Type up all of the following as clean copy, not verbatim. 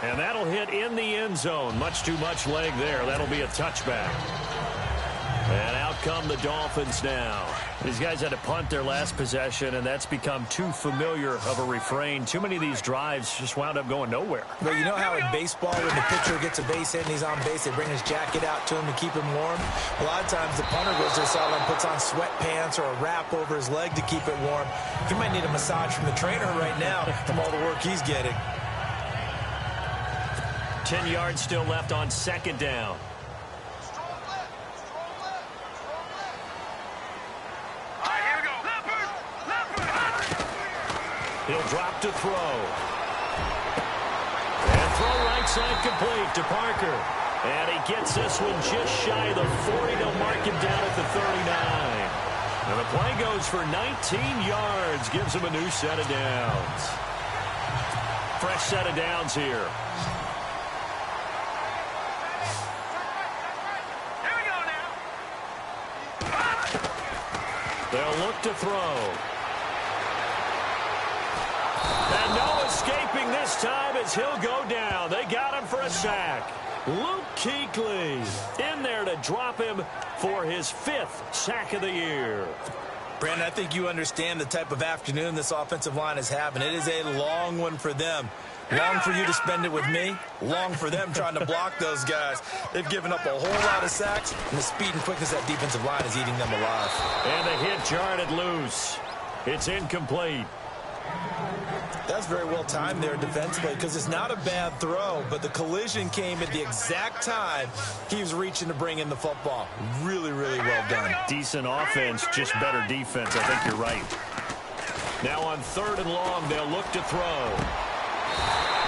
And that'll hit in the end zone. Much too much leg there. That'll be a touchback. And out come the Dolphins now. These guys had to punt their last possession, and that's become too familiar of a refrain. Too many of these drives just wound up going nowhere. Well, you know how in baseball, when the pitcher gets a base hit and he's on base, they bring his jacket out to him to keep him warm? A lot of times the punter goes to the sideline, puts on sweatpants or a wrap over his leg to keep it warm. He might need a massage from the trainer right now from all the work he's getting. 10 yards still left on second down. He'll drop to throw. And throw right side complete to Parker. And he gets this one just shy of the 40. They'll mark him down at the 39. And the play goes for 19 yards. Gives him a new set of downs. Fresh set of downs here. They'll look to throw. And no escaping this time as he'll go down. They got him for a sack. Luke Kuechly in there to drop him for his 5th sack of the year. Brandon, I think you understand the type of afternoon this offensive line is having. It is a long one for them. Long for you to spend it with me. Long for them trying to block those guys. They've given up a whole lot of sacks, and the speed and quickness of that defensive line is eating them alive. And the hit jarred loose. It's incomplete. That's very well timed there defensively because it's not a bad throw, but the collision came at the exact time he was reaching to bring in the football. Really, really well done. Decent offense, just better defense. I think you're right. Now on 3rd and long, they'll look to throw.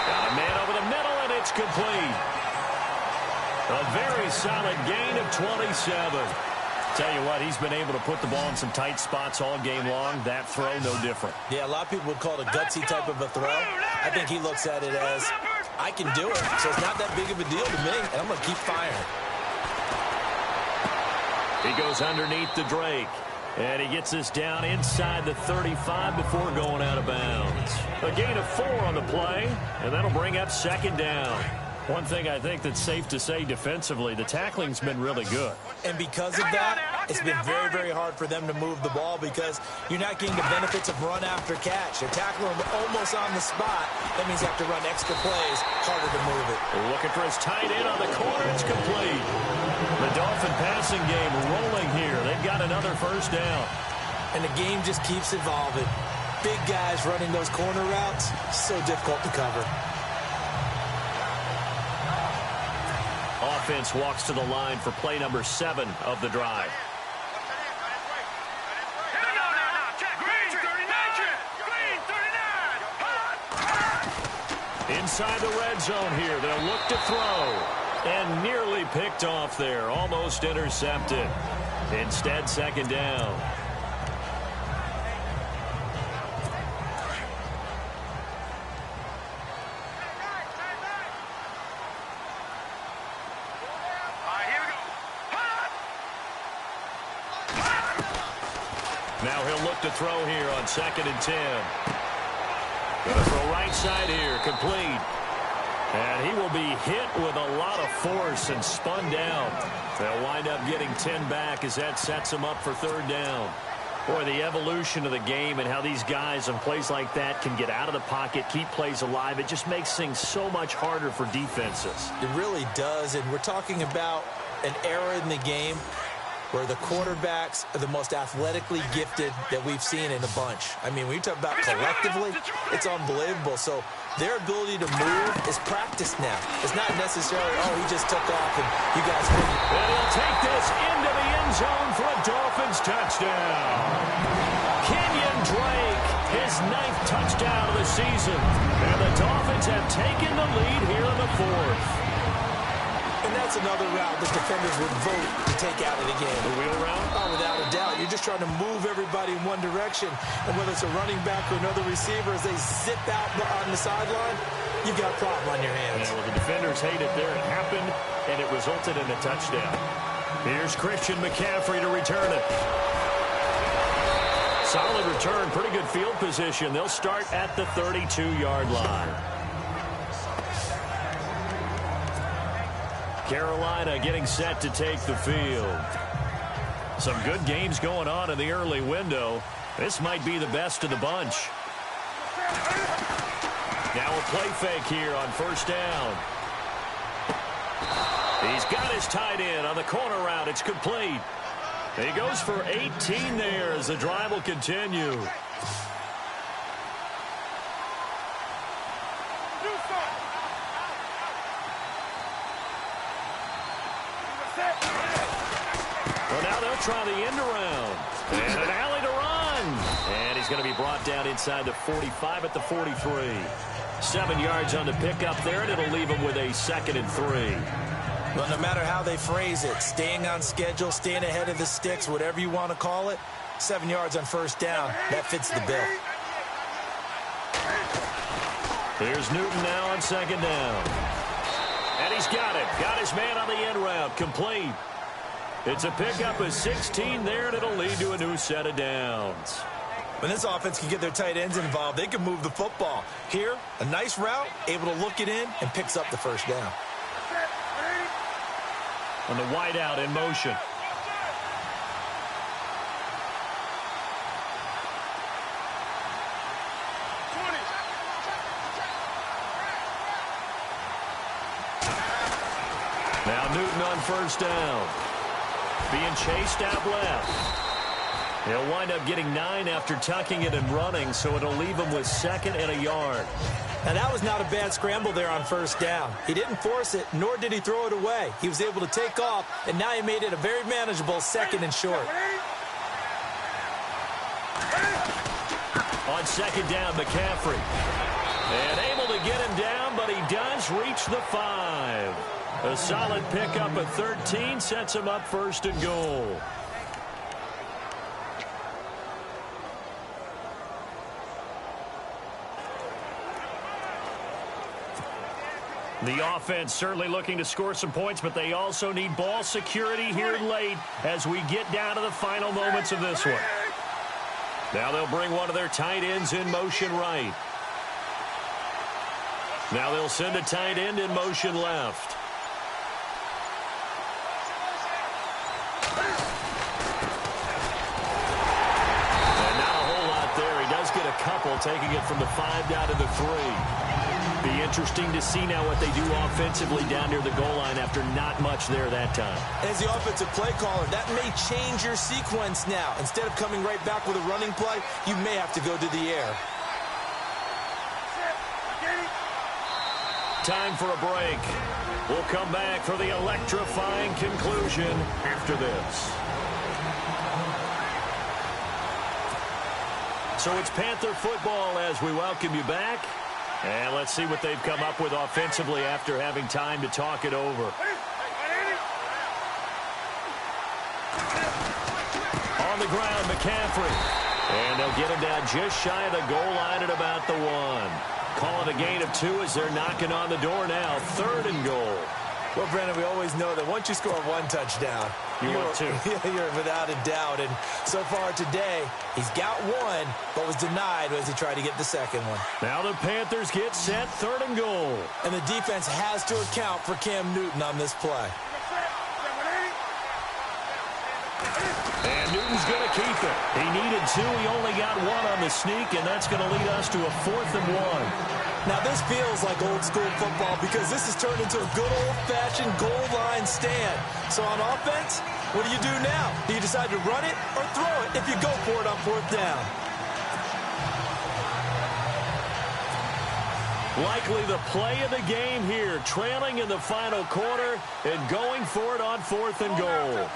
Got a man over the middle, and it's complete. A very solid gain of 27. Tell you what, he's been able to put the ball in some tight spots all game long. That throw, no different. Yeah, a lot of people would call it a gutsy type of a throw. I think he looks at it as, I can do it, so it's not that big of a deal to me, and I'm going to keep firing. He goes underneath the Drake, and he gets this down inside the 35 before going out of bounds. A gain of 4 on the play, and that'll bring up 2nd down. One thing I think that's safe to say defensively, the tackling's been really good. And because of that, it's been very, very hard for them to move the ball because you're not getting the benefits of run after catch. They're tackling them almost on the spot. That means you have to run extra plays, harder to move it. Looking for his tight end on the corner. It's complete. The Dolphin passing game rolling here. They've got another 1st down. And the game just keeps evolving. Big guys running those corner routes, so difficult to cover. Offense walks to the line for play number 7 of the drive. Inside the red zone here. They'll look to throw. And nearly picked off there. Almost intercepted. Instead, 2nd down. Now he'll look to throw here on 2nd and 10. Going to throw right side here, complete. And he will be hit with a lot of force and spun down. They'll wind up getting 10 back as that sets them up for 3rd down. Boy, the evolution of the game and how these guys on plays like that can get out of the pocket, keep plays alive, it just makes things so much harder for defenses. It really does, and we're talking about an era in the game where the quarterbacks are the most athletically gifted that we've seen in a bunch. I mean, when you talk about collectively, it's unbelievable. So their ability to move is practiced now. It's not necessarily, oh, he just took off and you guys win. And he'll take this into the end zone for a Dolphins touchdown. Kenyon Drake, his 9th touchdown of the season. And the Dolphins have taken the lead here in the 4th. And that's another route the defenders would vote to take out of the game. The wheel route? Oh, without a doubt. You're just trying to move everybody in one direction. And whether it's a running back or another receiver, as they zip out on the sideline, you've got a problem on your hands. Yeah, well, the defenders hate it there. It happened, and it resulted in a touchdown. Here's Christian McCaffrey to return it. solid return, pretty good field position. They'll start at the 32-yard line. Carolina getting set to take the field. Some good games going on in the early window. This might be the best of the bunch. Now a play fake here on first down. He's got his tight end on the corner route. It's complete. He goes for 18 there as the drive will continue. Well, now they'll try the end around. And an alley to run. And he's going to be brought down inside the 45 at the 43. 7 yards on the pickup there, and it'll leave him with a 2nd and 3. Well, no matter how they phrase it, staying on schedule, staying ahead of the sticks, whatever you want to call it, 7 yards on first down, that fits the bill. Here's Newton now on 2nd down. And he's got it. Got his man on the end route. Complete. It's a pickup of 16 there, and it'll lead to a new set of downs. When this offense can get their tight ends involved, they can move the football. Here, a nice route, able to look it in, and picks up the first down. On the wideout in motion. Now Newton on first down. Being chased out left. He'll wind up getting 9 after tucking it and running, so it'll leave him with 2nd and a yard. Now, that was not a bad scramble there on first down. He didn't force it, nor did he throw it away. He was able to take off, and now he made it a very manageable 2nd and short. On 2nd down, McCaffrey. And able to get him down, but he does reach the 5. A solid pickup of 13 sets him up 1st and goal. The offense certainly looking to score some points, but they also need ball security here late as we get down to the final moments of this one. Now they'll bring one of their tight ends in motion right. Now they'll send a tight end in motion left. And not a whole lot there. He does get a couple, taking it from the 5 down to the 3. Be interesting to see now what they do offensively down near the goal line after not much there that time. As the offensive play caller, that may change your sequence now. Instead of coming right back with a running play, you may have to go to the air. Time for a break. We'll come back for the electrifying conclusion after this. So it's Panther football as we welcome you back. And let's see what they've come up with offensively after having time to talk it over. On the ground, McCaffrey. And they'll get him down just shy of the goal line at about the 1. Call it a gain of 2 as they're knocking on the door now. 3rd and goal. Well, Brandon, we always know that once you score 1 touchdown, you're without a doubt. And so far today, he's got 1, but was denied as he tried to get the 2nd one. Now the Panthers get set, 3rd and goal. And the defense has to account for Cam Newton on this play. And Newton's going to keep it. He needed 2. He only got 1 on the sneak, and that's going to lead us to a 4th and 1. Now, this feels like old-school football because this has turned into a good old-fashioned goal line stand. So on offense, what do you do now? Do you decide to run it or throw it if you go for it on 4th down? Likely the play of the game here, trailing in the final quarter and going for it on 4th and goal.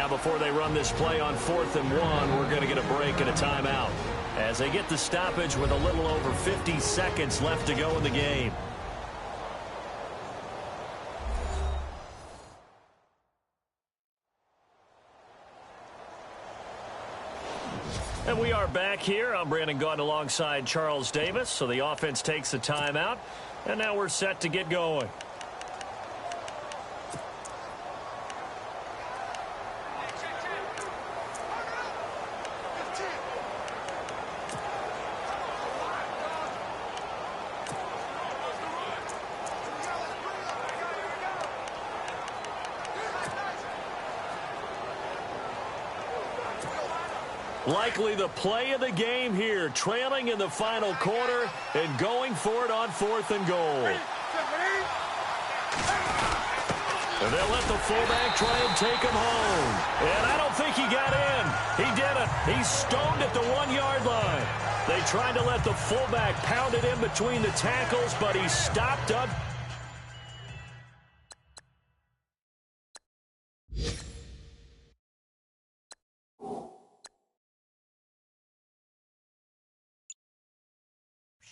Before they run this play on 4th and 1, we're going to get a break and a timeout as they get the stoppage with a little over 50 seconds left to go in the game. And we are back here. I'm Brandon Gaudin alongside Charles Davis. So the offense takes a timeout, and now we're set to get going. Likely the play of the game here, trailing in the final quarter and going for it on 4th and goal. And they'll let the fullback try and take him home. And I don't think he got in. He didn't. He's stoned at the 1-yard line. They tried to let the fullback pound it in between the tackles, but he stopped up.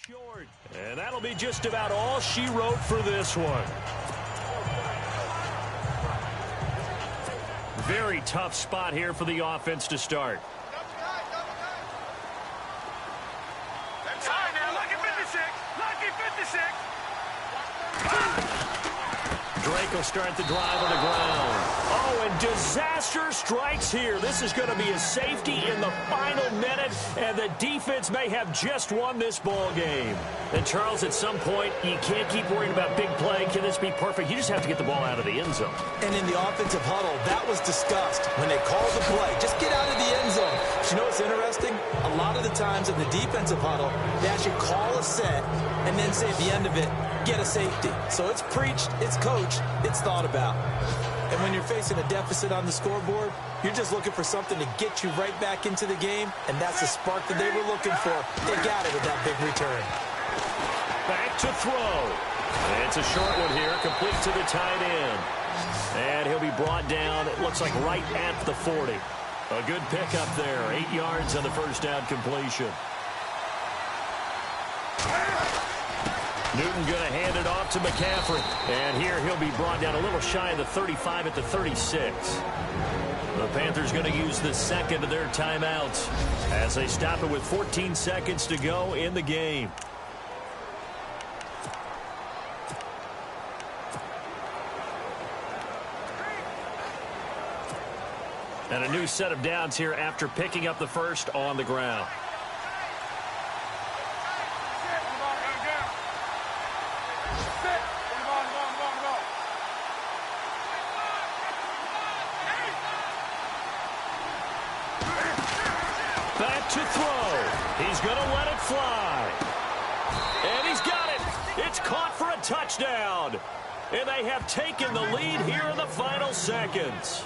Short. And that'll be just about all she wrote for this one. Very tough spot here for the offense to start. That's high now. Lucky 56. Lucky 56. Drake will start the drive on the ground. Oh, and disaster strikes here. This is going to be a safety in the final minute, and the defense may have just won this ball game. And, Charles, at some point, you can't keep worrying about big play. Can this be perfect? You just have to get the ball out of the end zone. And in the offensive huddle, that was discussed when they called the play. Just get out of the end zone. But you know what's interesting? A lot of the times in the defensive huddle, they actually call a set and then say at the end of it, get a safety. So it's preached, it's coached, it's thought about. And when you're facing a deficit on the scoreboard, you're just looking for something to get you right back into the game, and that's the spark that they were looking for. They got it with that big return. Back to throw. It's a short one here, complete to the tight end. And he'll be brought down, it looks like right at the 40. A good pickup there, 8 yards on the first down completion. Newton going to hand it off to McCaffrey. And here he'll be brought down a little shy of the 35 at the 36. The Panthers going to use the second of their timeouts as they stop it with 14 seconds to go in the game. And a new set of downs here after picking up the first on the ground. Back to throw. He's going to let it fly. And he's got it. It's caught for a touchdown. And they have taken the lead here in the final seconds.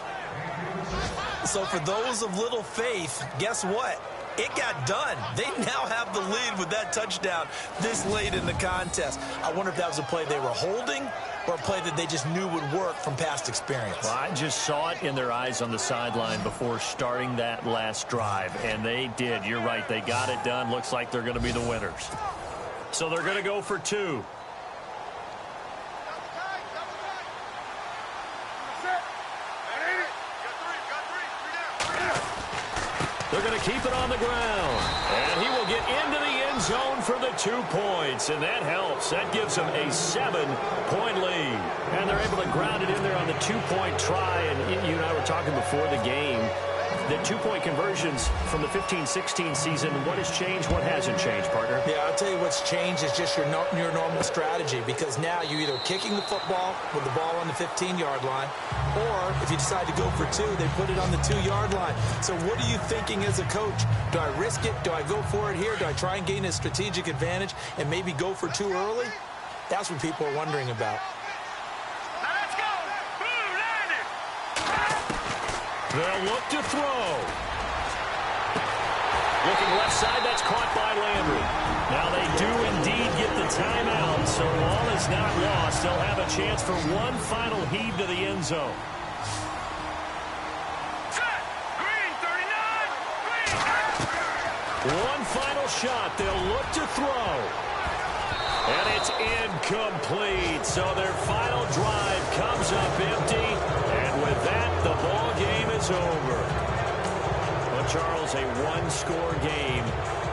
So for those of little faith, guess what? It got done. They now have the lead with that touchdown this late in the contest. I wonder if that was a play they were holding or a play that they just knew would work from past experience. Well, I just saw it in their eyes on the sideline before starting that last drive, and they did. You're right. They got it done. Looks like they're going to be the winners. So they're going to go for 2. They're going to keep it on the ground. And he will get into the end zone for the 2 points. And that helps. That gives them a 7-point lead. And they're able to ground it in there on the 2-point try. And you and I were talking before the game. The 2-point conversions from the 15-16 season, what has changed? What hasn't changed, partner? Yeah, I'll tell you what's changed is just your normal strategy, because now you're either kicking the football with the ball on the 15-yard line, or if you decide to go for 2, they put it on the 2-yard line. So what are you thinking as a coach? Do I risk it? Do I go for it here? Do I try and gain a strategic advantage and maybe go for 2 early? That's what people are wondering about. They'll look to throw. Looking left side, that's caught by Landry. Now they do indeed get the timeout, so all is not lost. They'll have a chance for one final heave to the end zone. Green, 39. One final shot. They'll look to throw. And it's incomplete. So their final drive comes up empty. And with that, the ball game is over. A Charles, a one-score game